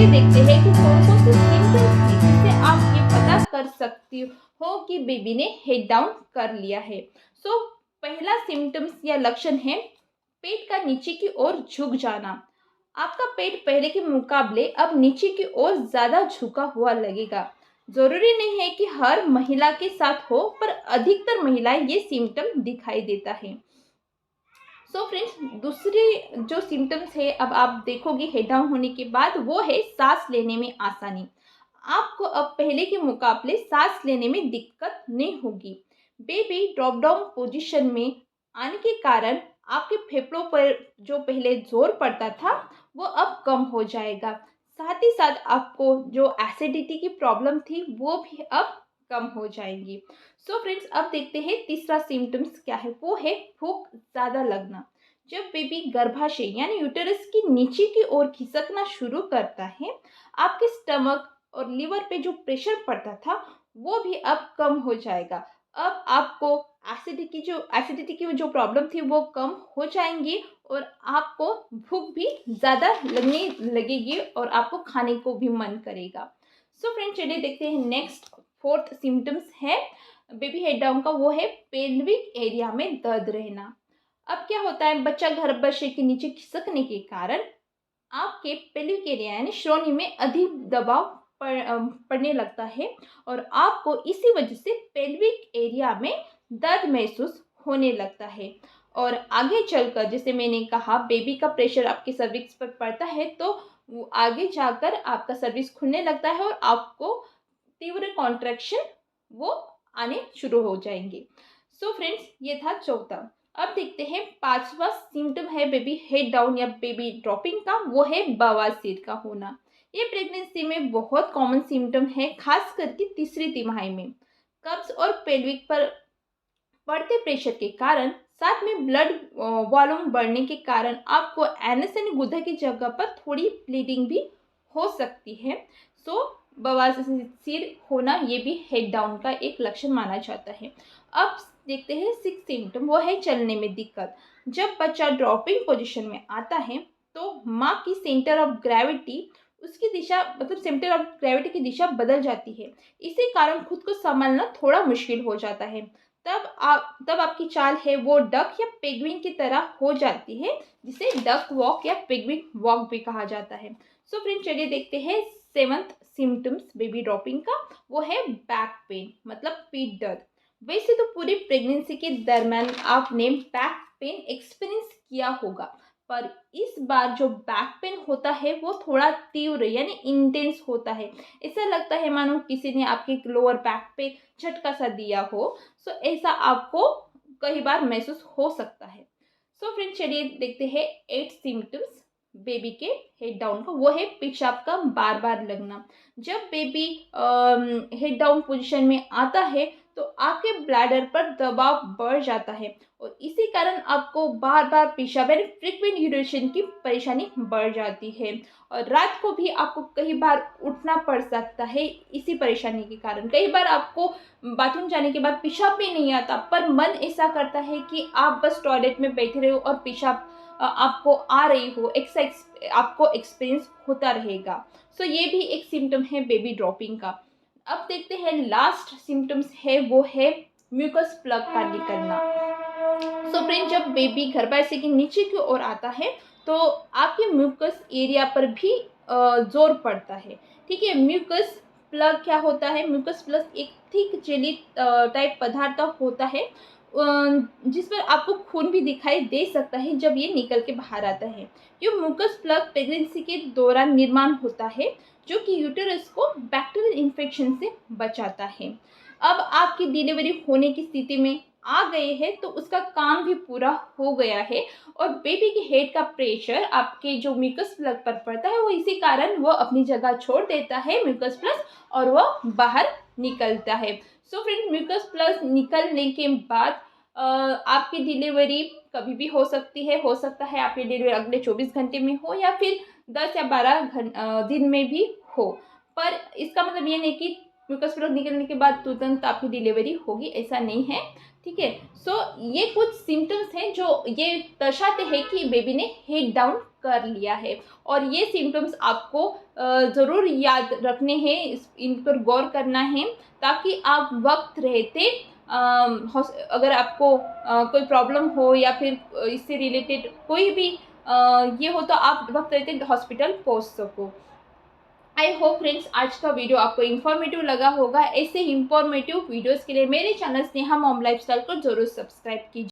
चलिए देखते हैं कि कौन कौन से सिम्टम्स हैं जिससे आप ये पता कर सकती हो कि बेबी ने हेड डाउन कर लिया है। सो पहला सिम्टम्स या लक्षण है पेट का नीचे की ओर झुक जाना। आपका पेट पहले के मुकाबले अब नीचे की ओर ज्यादा झुका हुआ लगेगा। जरूरी नहीं है कि हर महिला के साथ हो, पर अधिकतर महिलाएं ये सिम्टम दिखाई देता है। सो फ्रेंड्स, दूसरी जो सिम्टम्स है अब आप देखोगे हेड डाउन होने के बाद, वो है सांस लेने में आसानी। आपको अब पहले के मुकाबले सांस लेने में दिक्कत नहीं होगी। बेबी ड्रॉप डाउन पोजीशन में आने के कारण आपके फेफड़ों पर जो पहले जोर पड़ता था वो अब कम हो जाएगा। साथ ही साथ आपको जो एसिडिटी की प्रॉब्लम थी वो भी अब कम हो जाएगी। सो फ्रेंड्स, अब देखते हैं तीसरा सिम्टम्स क्या है। वो है भूख ज़्यादा लगना। जब बेबी गर्भाशय यानी यूटेरस की नीचे की ओर खिसकना शुरू करता है, आपके स्टमक और लिवर पे जो प्रेशर पड़ता था वो भी अब कम हो जाएगा। अब आपको एसिडिटी की जो प्रॉब्लम थी वो कम हो जाएंगी और आपको भूख भी ज़्यादा लगने लगेगी और आपको खाने को भी मन करेगा। सो फ्रेंड, चलिए देखते हैं नेक्स्ट फोर्थ सिम्टम्स है बेबी हेड डाउन का। वो है पेल्विक एरिया में दर्द रहना। अब क्या होता है, बच्चा गर्भाशय के नीचे खिसकने के कारण आपके पेल्विक एरिया यानी श्रोणि में अधिक दबाव पड़ने लगता है और आपको इसी वजह से पेल्विक एरिया में दर्द महसूस होने लगता है। और आगे चलकर, जैसे मैंने कहा, बेबी का प्रेशर आपके सर्विक्स पर पड़ता है तो वो आगे जाकर आपका सर्विक्स खुलने लगता है और आपको तीव्र कॉन्ट्रैक्शन वो आने शुरू हो जाएंगे। सो फ्रेंड्स, ये था चौथा। अब देखते हैं पांचवा सिम्टम है बेबी हेड डाउन या बेबी ड्रॉपिंग का। वो है बवासीर का होना। ये प्रेगनेंसी में बहुत कॉमन सिम्टम है, खास करके तीसरी तिमाही में। कब्ज और पेल्विक पर बढ़ते प्रेशर के कारण, साथ में ब्लड वॉल्यूम बढ़ने के कारण आपको एनएस यानी गुदा की जगह पर थोड़ी ब्लीडिंग भी हो सकती है। सो बवासीर होना ये भी हेड डाउन का एक लक्षण माना जाता है। अब देखते हैं सिक्स सिम्टम। वो है चलने में दिक्कत। जब बच्चा ड्रॉपिंग पोजीशन में आता है तो माँ की सेंटर ऑफ ग्रेविटी उसकी दिशा मतलब सेंटर ऑफ ग्रेविटी की दिशा बदल जाती है। इसी कारण खुद को संभालना थोड़ा मुश्किल हो जाता है। तब आपकी चाल है वो डक या पेंगुइन की तरह हो जाती है, जिसे डक वॉक या पेंगुइन वॉक भी कहा जाता है। सो फ्रेंड, चलिए देखते हैं सेवंथ सिम्टम्स बेबी ड्रॉपिंग का। वो है बैक पेन, मतलब पीठ दर्द। वैसे तो पूरी प्रेगनेंसी के दरमियान आपने बैक पेन एक्सपीरियंस किया होगा, पर इस बार जो बैक पेन होता है वो थोड़ा तीव्र यानी इंटेंस होता है। ऐसा लगता है मानो किसी ने आपके लोअर बैक पे झटका सा दिया हो। सो ऐसा आपको कई बार महसूस हो सकता है। सो फ्रेंड, चलिए देखते हैं 8 सिम्टम्स बेबी के हेड डाउन का। वो है पेशाब का बार बार लगना। जब बेबी हेड डाउन पोजीशन में आता है तो आपके ब्लैडर पर दबाव बढ़ जाता है और इसी कारण आपको बार बार पेशाब यानी फ्रीक्वेंट यूरिनेशन की परेशानी बढ़ जाती है। और रात को भी आपको कई बार उठना पड़ सकता है इसी परेशानी के कारण। कई बार आपको बाथरूम जाने के बाद पेशाब भी नहीं आता, पर मन ऐसा करता है कि आप बस टॉयलेट में बैठे रहो और पेशाब आपको आ रही हो, आपको एक्सपीरियंस होता रहेगा। सो ये भी एक सिम्टम है बेबी ड्रॉपिंग का। अब देखते हैं लास्ट सिम्टम्स है, वो है म्यूकस प्लग का निकलना। सो फ्रेंड, जब बेबी गर्भाशय के नीचे की ओर आता है तो आपके म्यूकस एरिया पर भी जोर पड़ता है। ठीक है, म्यूकस प्लग क्या होता है? म्यूकस प्लग एक थिक जेली टाइप पदार्थ होता है जिस पर आपको खून भी दिखाई दे सकता है जब ये निकल के बाहर आता है। ये म्यूकस प्लग प्रेगनेंसी के दौरान निर्माण होता है, जो कि यूटेरस को बैक्टीरियल इन्फेक्शन से बचाता है। अब आपकी डिलीवरी होने की स्थिति में आ गए हैं तो उसका काम भी पूरा हो गया है और बेबी के हेड का प्रेशर आपके जो म्यूकस प्लग पर पड़ता है वो इसी कारण वो अपनी जगह छोड़ देता है म्यूकस प्लग और वो बाहर निकलता है। सो फ्रेंड, म्यूकस प्लग निकलने के बाद आपकी डिलीवरी कभी भी हो सकती है। हो सकता है आपकी डिलीवरी अगले 24 घंटे में हो या फिर 10 या 12 दिन में भी हो, पर इसका मतलब ये नहीं कि म्यूकस प्लग निकलने के बाद तुरंत आपकी डिलीवरी होगी, ऐसा नहीं है। ठीक है, सो ये कुछ सिम्टम्स हैं जो ये दर्शाते हैं कि बेबी ने हेड डाउन कर लिया है। और ये सिम्टम्स आपको ज़रूर याद रखने हैं, इन पर गौर करना है, ताकि आप वक्त रहते अगर आपको कोई प्रॉब्लम हो या फिर इससे रिलेटेड कोई भी ये हो, तो आप वक्त रहते हॉस्पिटल पहुंच सको। आई होप फ्रेंड्स आज का वीडियो आपको इन्फॉर्मेटिव लगा होगा। ऐसे इंफॉर्मेटिव वीडियोस के लिए मेरे चैनल स्नेहा मॉम लाइफस्टाइल को जरूर सब्सक्राइब कीजिए।